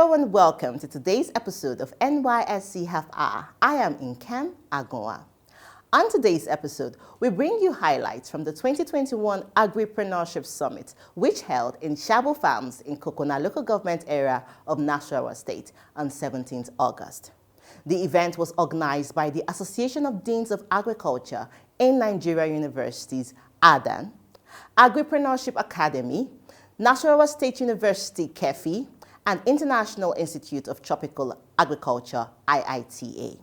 Hello and welcome to today's episode of NYSC Half Hour. I am Nkem Agoa. On today's episode, we bring you highlights from the 2021 Agripreneurship Summit, which held in Shabo Farms in Kokona local government area of Nasarawa State on 17th August. The event was organized by the Association of Deans of Agriculture in Nigeria Universities, ADAN, Agripreneurship Academy, Nasarawa State University, KEFI, and International Institute of Tropical Agriculture, IITA.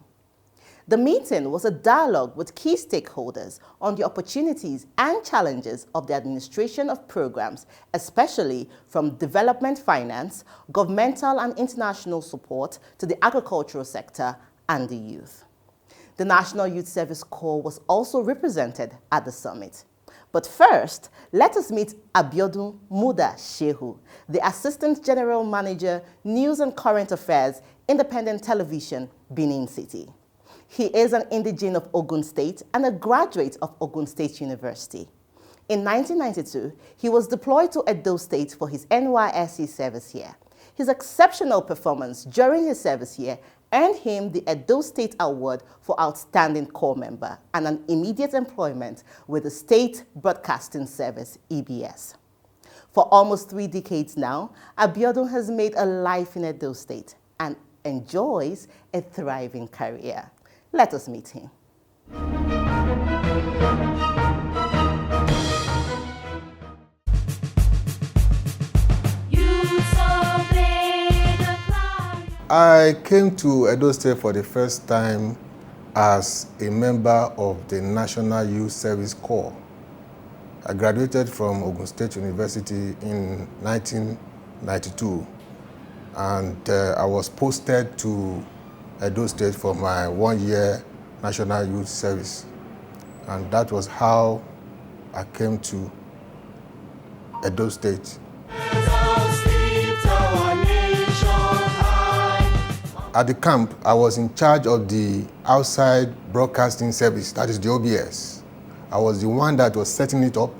The meeting was a dialogue with key stakeholders on the opportunities and challenges of the administration of programs, especially from development finance, governmental and international support to the agricultural sector and the youth. The National Youth Service Corps was also represented at the summit. But first, let us meet Abiodun Muda Shehu, the Assistant General Manager, News and Current Affairs, Independent Television, Benin City. He is an indigene of Ogun State and a graduate of Ogun State University. In 1992, he was deployed to Edo State for his NYSC service year. His exceptional performance during his service year earned him the Edo State Award for Outstanding Corps Member and an immediate employment with the State Broadcasting Service, EBS. For almost 3 decades now, Abiodun has made a life in Edo State and enjoys a thriving career. Let us meet him. I came to Edo State for the first time as a member of the National Youth Service Corps. I graduated from Ogun State University in 1992, and I was posted to Edo State for my 1-year National Youth Service. And that was how I came to Edo State. At the camp, I was in charge of the outside broadcasting service, that is the OBS. I was the one that was setting it up.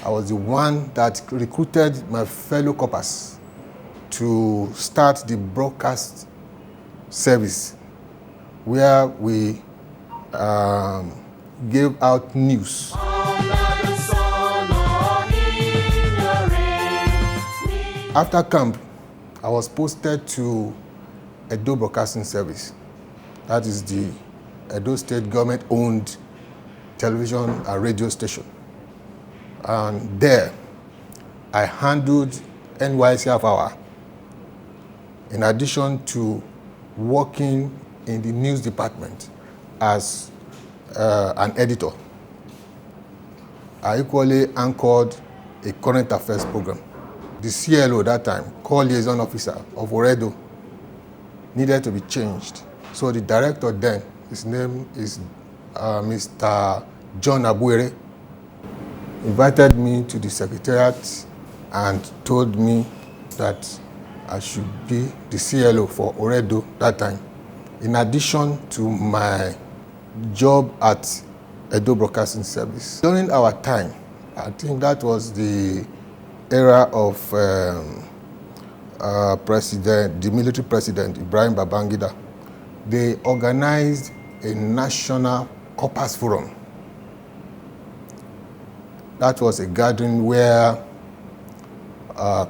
I was the one that recruited my fellow corpers to start the broadcast service, where we gave out news. After camp, I was posted to Edo Broadcasting Service. That is the Edo State government-owned television and radio station. And there, I handled NYSC Half Hour, in addition to working in the news department as an editor. I equally anchored a current affairs program. The CLO that time, Call Liaison Officer of Oredo, needed to be changed. So the director then, his name is Mr. John Abuere, invited me to the secretariat and told me that I should be the CLO for Oredo that time, in addition to my job at Edo Broadcasting Service. During our time, I think that was the era of the military president, Ibrahim Babangida. They organized a national corpers forum. That was a gathering where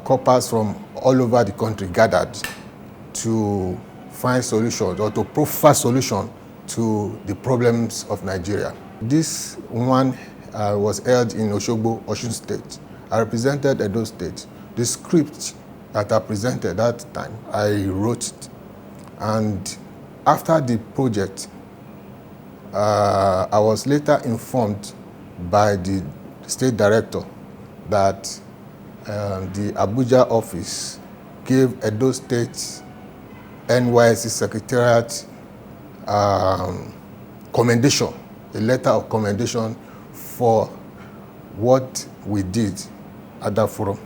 corpers from all over the country gathered to find solutions or to proffer solutions to the problems of Nigeria. This one was held in Oshogbo, Osun State. I represented Edo State. The script that I presented that time, I wrote it. And after the project, I was later informed by the state director that the Abuja office gave Edo State NYSC Secretariat commendation, a letter of commendation for what we did at that forum.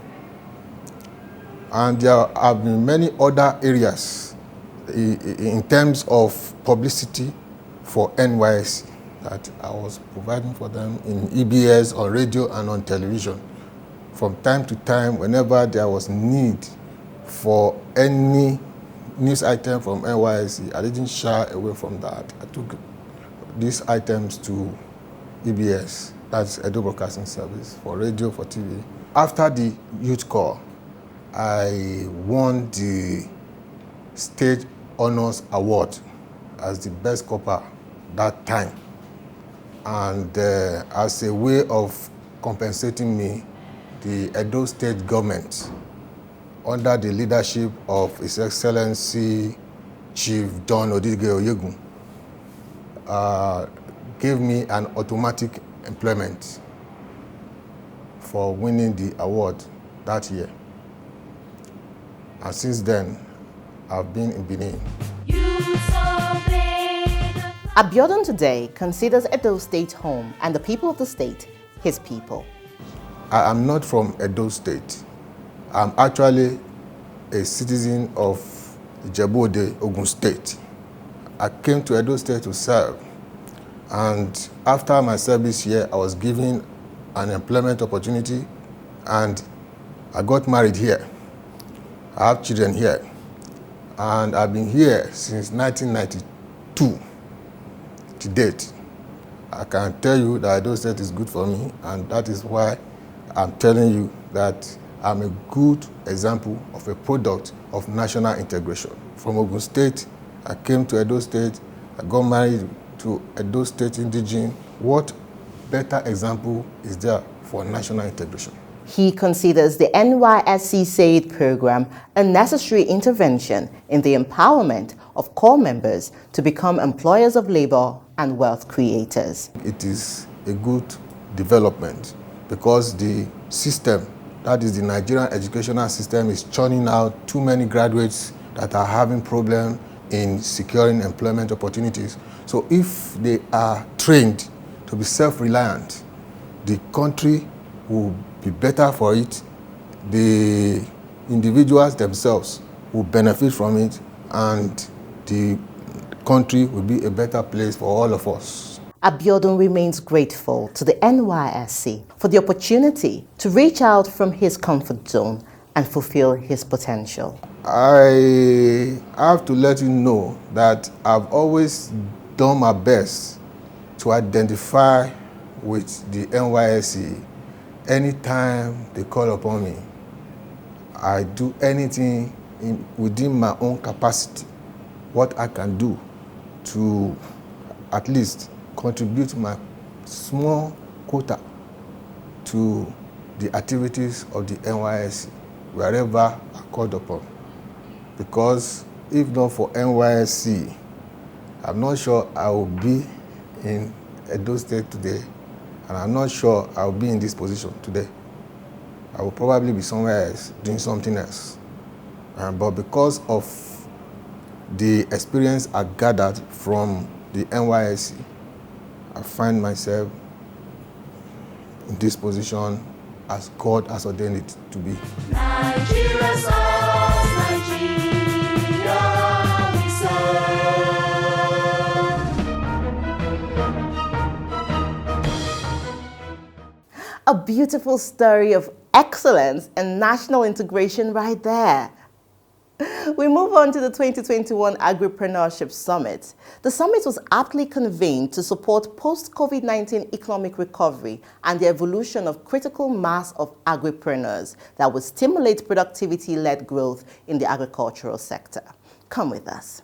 And there have been many other areas in terms of publicity for NYSC that I was providing for them in EBS, on radio and on television. From time to time, whenever there was need for any news item from NYSC, I didn't shy away from that. I took these items to EBS, that's Edo Broadcasting Service, for radio, for TV. After the youth corps, I won the State Honors Award as the best corper that time. And as a way of compensating me, the Edo State government, under the leadership of His Excellency Chief Don Odige Oyegun, gave me an automatic employment for winning the award that year. And since then, I've been in Benin. Abiodun today considers Edo State home and the people of the state his people. I am not from Edo State. I'm actually a citizen of Ijebu-Ode, Ogun State. I came to Edo State to serve, and after my service here, I was given an employment opportunity, and I got married here. I have children here, and I've been here since 1992 to date. I can tell you that Edo State is good for me, and that is why I'm telling you that I'm a good example of a product of national integration. From Ogun State, I came to Edo State, I got married to Edo State indigene. What better example is there for national integration? He considers the NYSC SAED program a necessary intervention in the empowerment of core members to become employers of labor and wealth creators. It is a good development because the system, that is the Nigerian educational system, is churning out too many graduates that are having problems in securing employment opportunities. So if they are trained to be self-reliant, the country will be better for it, the individuals themselves will benefit from it, and the country will be a better place for all of us. Abiodun remains grateful to the NYSC for the opportunity to reach out from his comfort zone and fulfill his potential. I have to let you know that I've always done my best to identify with the NYSC. Anytime they call upon me, I do anything within my own capacity, what I can do to at least contribute my small quota to the activities of the NYSC wherever I called upon. Because if not for NYSC, I'm not sure I will be in Edo State today, and I'm not sure I will be in this position today. I will probably be somewhere else, doing something else. But because of the experience I gathered from the NYSC, I find myself in this position as God has ordained it to be. Nigeria's us, Nigeria we serve. A beautiful story of excellence and national integration right there. We move on to the 2021 Agripreneurship Summit. The summit was aptly convened to support post-COVID-19 economic recovery and the evolution of critical mass of agripreneurs that would stimulate productivity-led growth in the agricultural sector. Come with us.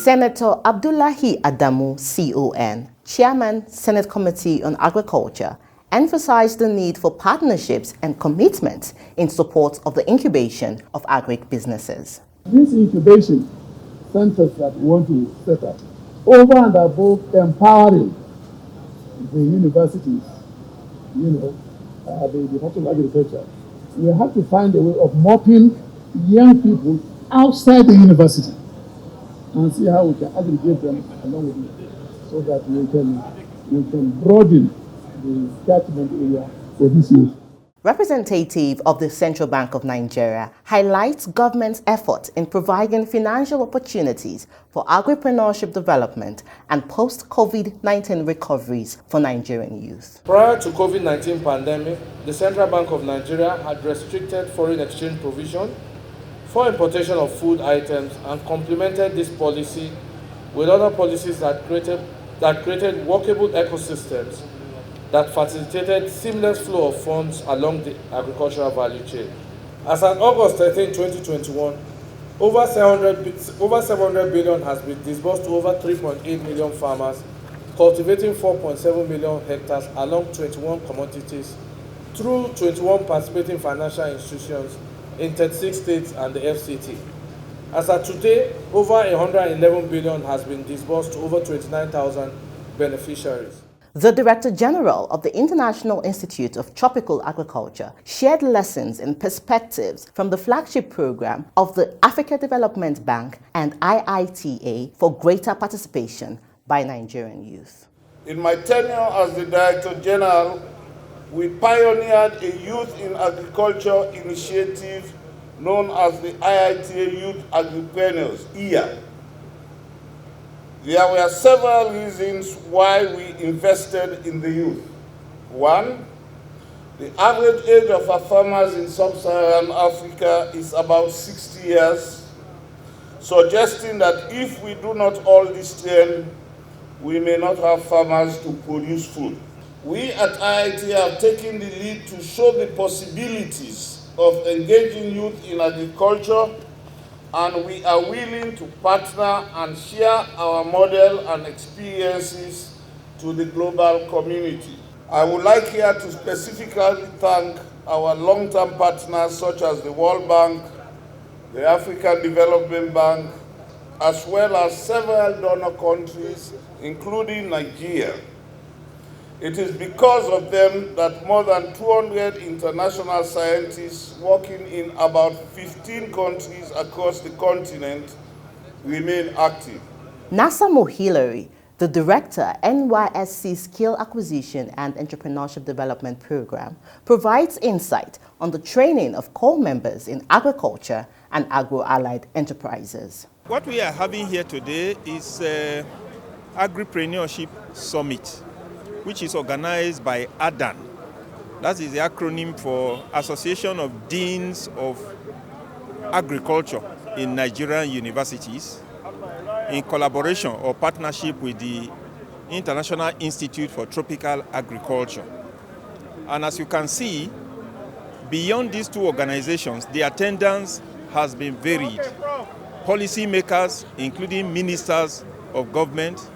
Senator Abdullahi Adamu, CON, Chairman, Senate Committee on Agriculture, emphasized the need for partnerships and commitment in support of the incubation of agri-businesses. These incubation centers that we want to set up, over and above empowering the universities, the Department of Agriculture, we have to find a way of mopping young people outside the university and see how we can aggregate them along with it so that we can broaden the catchment area for this youth. Representative of the Central Bank of Nigeria highlights government's effort in providing financial opportunities for agripreneurship development and post-COVID-19 recoveries for Nigerian youth. Prior to COVID-19 pandemic, the Central Bank of Nigeria had restricted foreign exchange provision for importation of food items and complemented this policy with other policies that created workable ecosystems that facilitated seamless flow of funds along the agricultural value chain. As of August 13, 2021, over 700 billion has been disbursed to over 3.8 million farmers, cultivating 4.7 million hectares along 21 commodities through 21 participating financial institutions in 36 states and the FCT. As of today, over 111 billion has been disbursed to over 29,000 beneficiaries. The Director General of the International Institute of Tropical Agriculture shared lessons and perspectives from the flagship program of the Africa Development Bank and IITA for greater participation by Nigerian youth. In my tenure as the Director General, we pioneered a Youth in Agriculture initiative known as the IITA Youth Agripreneurs, IA. There were several reasons why we invested in the youth. One, the average age of our farmers in sub-Saharan Africa is about 60 years, suggesting that if we do not all this train, we may not have farmers to produce food. We at IIT have taken the lead to show the possibilities of engaging youth in agriculture, and we are willing to partner and share our model and experiences to the global community. I would like here to specifically thank our long-term partners such as the World Bank, the African Development Bank, as well as several donor countries, including Nigeria. It is because of them that more than 200 international scientists working in about 15 countries across the continent remain active. Nasa Mohilari, the Director, NYSC Skill Acquisition and Entrepreneurship Development Program, provides insight on the training of core members in agriculture and agro-allied enterprises. What we are having here today is Agripreneurship Summit, which is organized by ADAN. That is the acronym for Association of Deans of Agriculture in Nigerian Universities, in collaboration or partnership with the International Institute for Tropical Agriculture. And as you can see, beyond these two organizations, the attendance has been varied. Policymakers, including ministers of government,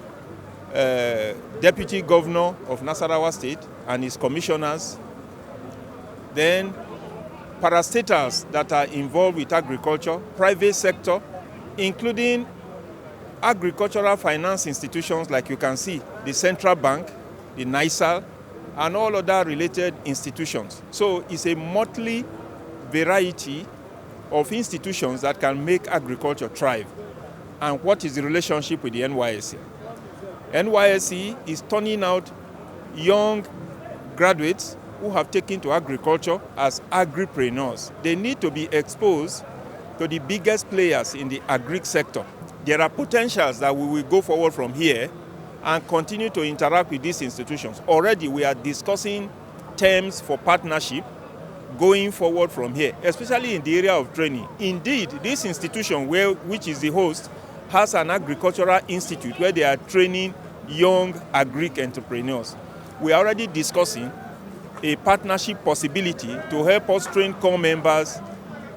Deputy Governor of Nasarawa State and his commissioners, then parastatals that are involved with agriculture, private sector, including agricultural finance institutions like you can see, the Central Bank, the NYSC, and all other related institutions. So it's a motley variety of institutions that can make agriculture thrive. And what is the relationship with the NYSC? NYSC is turning out young graduates who have taken to agriculture as agripreneurs. They need to be exposed to the biggest players in the agri sector. There are potentials that we will go forward from here and continue to interact with these institutions. Already we are discussing terms for partnership going forward from here, especially in the area of training. Indeed, this institution, which is the host, has an agricultural institute where they are training young agri entrepreneurs. We are already discussing a partnership possibility to help us train core members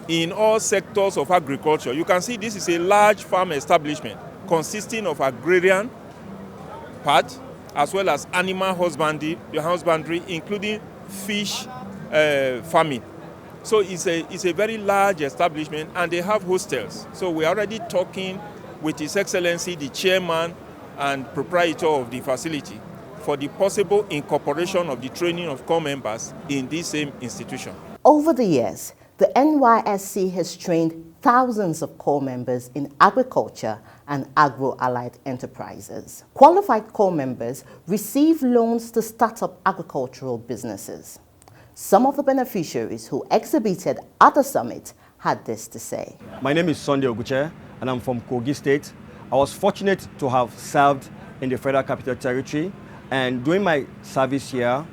in all sectors of agriculture. You can see this is a large farm establishment consisting of agrarian part as well as animal husbandry, including fish farming. So it's a very large establishment, and they have hostels. So we're already talking with His Excellency, the chairman and proprietor of the facility, for the possible incorporation of the training of corps members in this same institution. Over the years, the NYSC has trained thousands of corps members in agriculture and agro-allied enterprises. Qualified corps members receive loans to start up agricultural businesses. Some of the beneficiaries who exhibited at the summit had this to say. My name is Sunday Oguche, and I'm from Kogi State. I was fortunate to have served in the Federal Capital Territory, and during my service here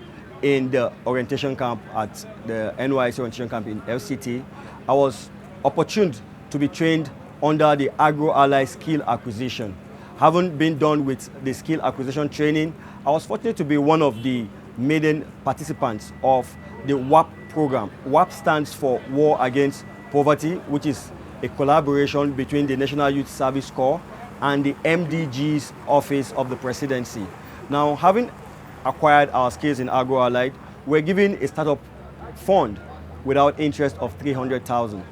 in the orientation camp at the NYSC orientation camp in FCT, I was opportuned to be trained under the agro-allied skill acquisition. Having been done with the skill acquisition training, I was fortunate to be one of the maiden participants of the WAP program. WAP stands for War Against Poverty, which is a collaboration between the National Youth Service Corps and the MDG's Office of the Presidency. Now, having acquired our skills in agro-allied, we're given a startup fund without interest of 300,000.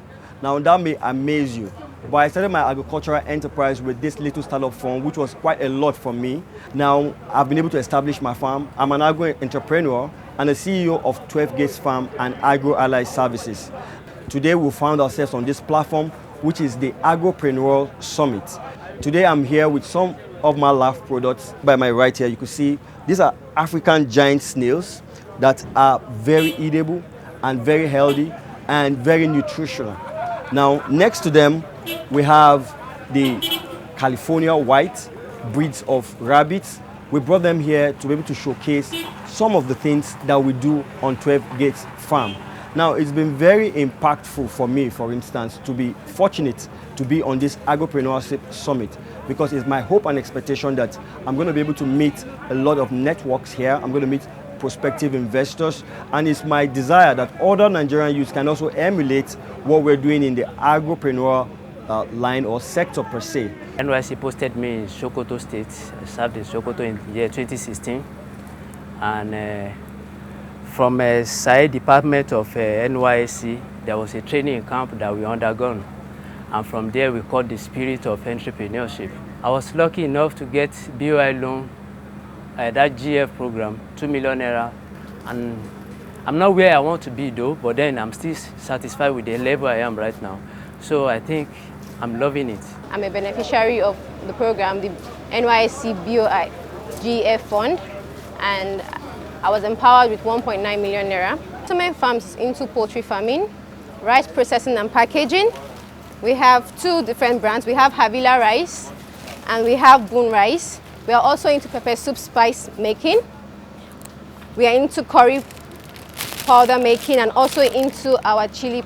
Now, that may amaze you, but I started my agricultural enterprise with this little startup fund, which was quite a lot for me. Now, I've been able to establish my farm. I'm an agro-entrepreneur and a CEO of 12 Gates Farm and Agro-Allied Services. Today, we found ourselves on this platform, which is the Agropreneur Summit. Today, I'm here with some of my LAF products. By my right here, you can see these are African giant snails that are very eatable and very healthy and very nutritional. Now, next to them, we have the California white breeds of rabbits. We brought them here to be able to showcase some of the things that we do on 12 Gates Farm. Now, it's been very impactful for me, for instance, to be fortunate to be on this Agripreneurship Summit, because it's my hope and expectation that I'm going to be able to meet a lot of networks here. I'm going to meet prospective investors, and it's my desire that other Nigerian youths can also emulate what we're doing in the agropreneur line or sector per se. NYSC posted me in Sokoto State. I served in Sokoto in the year 2016, and from SAED department of NYSC, there was a training camp that we undergone, and from there we caught the spirit of entrepreneurship. I was lucky enough to get BOI loan, that GF program, 2 million naira, and I'm not where I want to be though, but then I'm still satisfied with the level I am right now. So I think I'm loving it. I'm a beneficiary of the program, the NYSC BOI GF fund, and I was empowered with 1.9 million naira. Settlement Farms is into poultry farming, rice processing and packaging. We have two different brands. We have Havila rice and we have Boon rice. We are also into pepper soup spice making. We are into curry powder making and also into our chili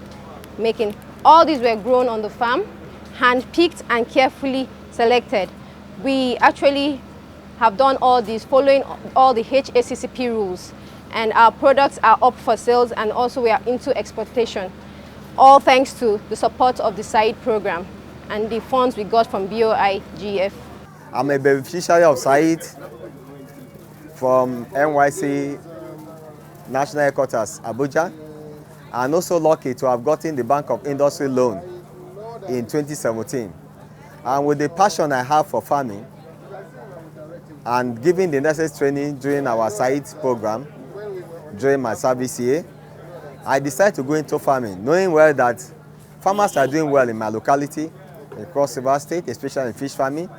making. All these were grown on the farm, hand-picked and carefully selected. We actually have done all these following all the HACCP rules, and our products are up for sales, and also we are into exportation. All thanks to the support of the SAED program and the funds we got from BOI GF. I'm a beneficiary of SAED from NYSC National Headquarters, Abuja, and also lucky to have gotten the Bank of Industry loan in 2017. And with the passion I have for farming and giving the necessary training during our SAED program during my service year, I decided to go into farming, knowing well that farmers are doing well in my locality, across River State, especially in fish farming.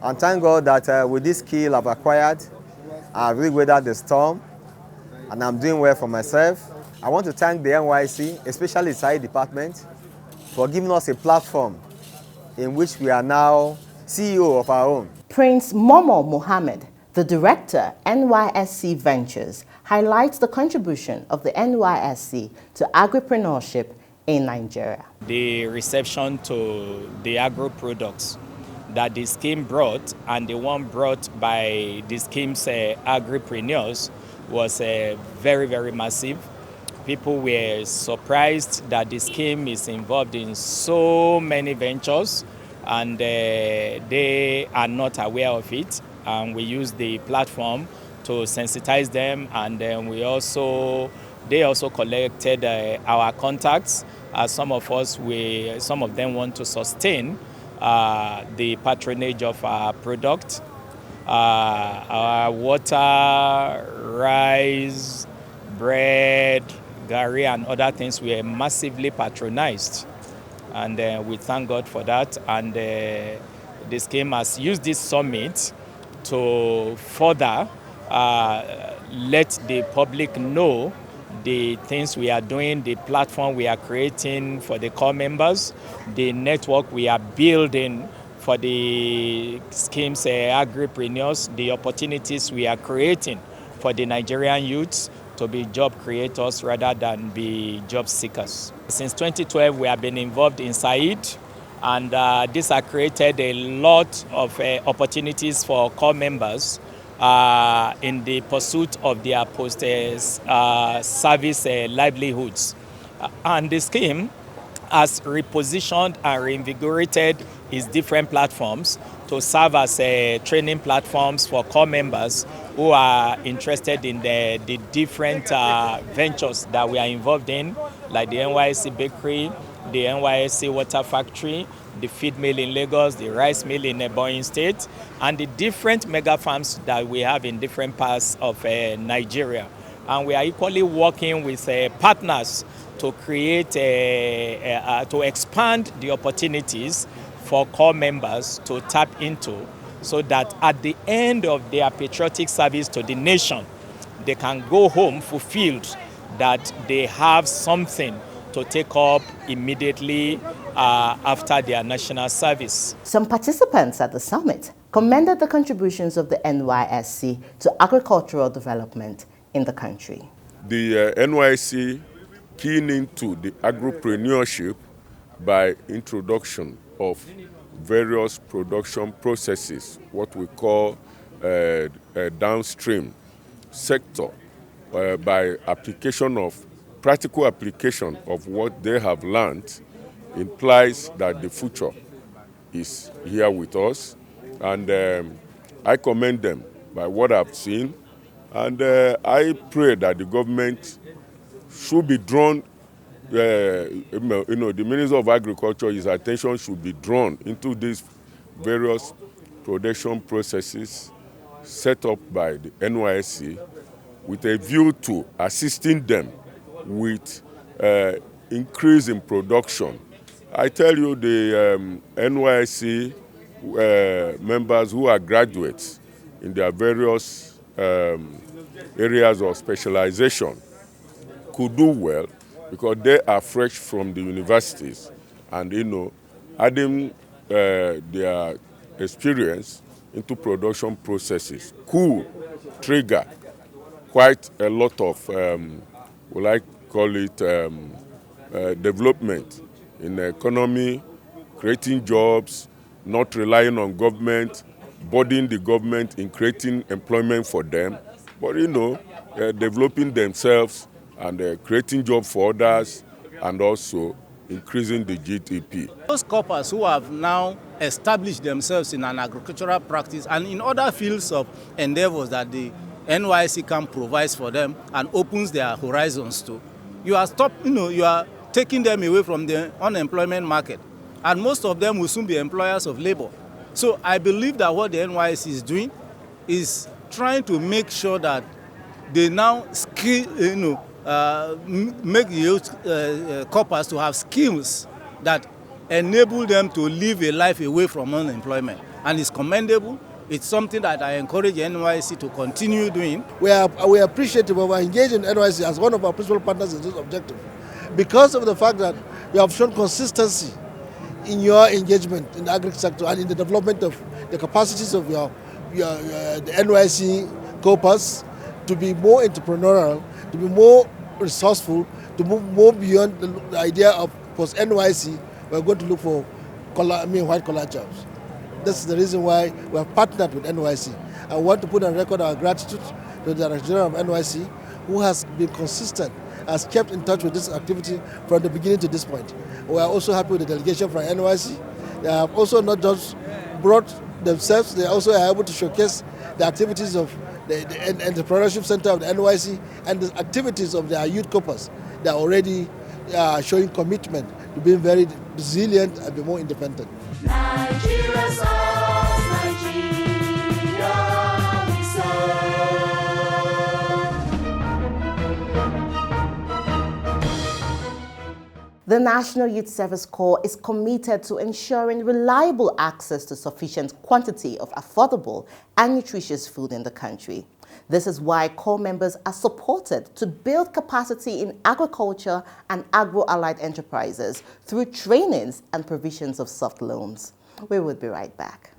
And thank God that with this skill I've acquired, I've really weathered the storm, and I'm doing well for myself. I want to thank the NYSC, especially the SAED department, for giving us a platform in which we are now CEO of our own. Prince Momo Mohammed, the director, NYSC Ventures, highlights the contribution of the NYSC to agripreneurship in Nigeria. The reception to the agro products that the scheme brought and the one brought by the scheme's agripreneurs was very, very massive. People were surprised that the scheme is involved in so many ventures, and they are not aware of it. And we use the platform to sensitize them, and then they also collected our contacts. Some of them want to sustain the patronage of our product. Our water, rice, bread, gari, and other things were massively patronized. And we thank God for that. And the scheme has used this summit to further let the public know the things we are doing, the platform we are creating for the core members, the network we are building for the schemes, agripreneurs, the opportunities we are creating for the Nigerian youths to be job creators rather than be job seekers. Since 2012, we have been involved in SAED, and this has created a lot of opportunities for core members in the pursuit of their post-service livelihoods. And the scheme has repositioned and reinvigorated its different platforms to serve as training platforms for core members who are interested in the different ventures that we are involved in, like the NYSC bakery, the NYSC water factory, the feed mill in Lagos, the rice mill in Ebonyi State, and the different mega farms that we have in different parts of Nigeria. And we are equally working with partners to create, to expand the opportunities for core members to tap into, so that at the end of their patriotic service to the nation, they can go home fulfilled that they have something to take up immediately after their national service. Some participants at the summit commended the contributions of the NYSC to agricultural development in the country. The NYSC keying into the agripreneurship by introduction of various production processes, what we call a downstream sector, by practical application of what they have learned, implies that the future is here with us. And I commend them by what I've seen. And I pray that the government should be drawn, the Minister of Agriculture, his attention should be drawn into these various production processes set up by the NYSC with a view to assisting them with increase in production. I tell you, the NYSC members who are graduates in their various areas of specialization could do well because they are fresh from the universities, and adding their experience into production processes could trigger quite a lot of, development in the economy, creating jobs, not relying on government, burdening the government in creating employment for them, but developing themselves and creating jobs for others, and also increasing the GDP. Those corpers who have now established themselves in an agricultural practice and in other fields of endeavors that the NYSC can provide for them and opens their horizons to, you are taking them away from the unemployment market, and most of them will soon be employers of labor. So I believe that what the NYSC is doing is trying to make sure that they now make the youth corpers to have skills that enable them to live a life away from unemployment. And it's commendable. It's something that I encourage the NYSC to continue doing. We are appreciative of our engagement in NYSC as one of our principal partners in this objective, because of the fact that you have shown consistency in your engagement in the agri sector and in the development of the capacities of the NYSC corpers to be more entrepreneurial, to be more resourceful, to move more beyond the idea of post-NYSC, we're going to look for white-collar jobs. This is the reason why we have partnered with NYSC. I want to put on record our gratitude to the Director General of NYSC, who has been consistent, has kept in touch with this activity from the beginning to this point. We are also happy with the delegation from NYSC They have also not just brought themselves, they also are able to showcase the activities of the Entrepreneurship Center of the NYSC and the activities of their youth corpus. They are already showing commitment to being very resilient and be more independent. Nigeria serves, Nigeria we serve. The National Youth Service Corps is committed to ensuring reliable access to sufficient quantity of affordable and nutritious food in the country. This is why Corps members are supported to build capacity in agriculture and agro-allied enterprises through trainings and provisions of soft loans. We will be right back.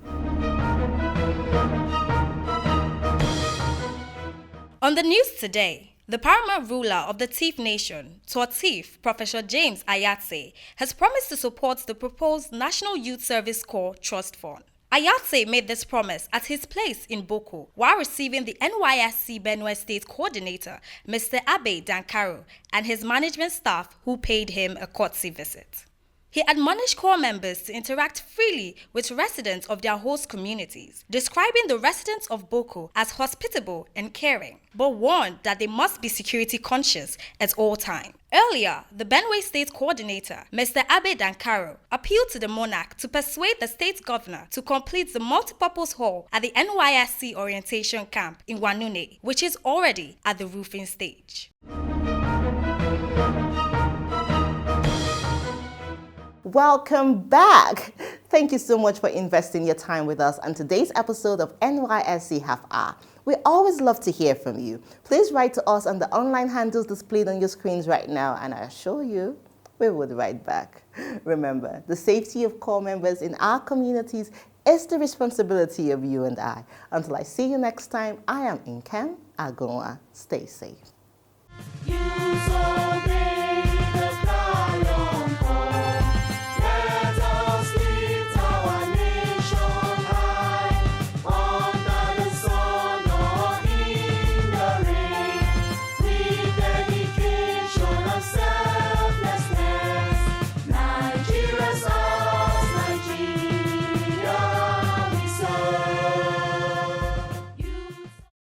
On the news today, the paramount ruler of the Tiv Nation, Tiv, Professor James Ayatse, has promised to support the proposed National Youth Service Corps Trust Fund. Ayatse made this promise at his place in Boko while receiving the NYSC Benue State Coordinator, Mr. Abe Dankaro, and his management staff who paid him a courtesy visit. He admonished Corps members to interact freely with residents of their host communities, describing the residents of Boko as hospitable and caring, but warned that they must be security conscious at all times. Earlier, the Benue State Coordinator, Mr. Abe Dankaro, appealed to the monarch to persuade the state governor to complete the multipurpose hall at the NYSC orientation camp in Wanune, which is already at the roofing stage. Welcome back. Thank you so much for investing your time with us on today's episode of NYSC Half Hour. We always love to hear from you. Please write to us on the online handles displayed on your screens right now, and I assure you, we would write back. Remember, the safety of Corps members in our communities is the responsibility of you and I. Until I see you next time, I am Nkem Agonwa. Stay safe.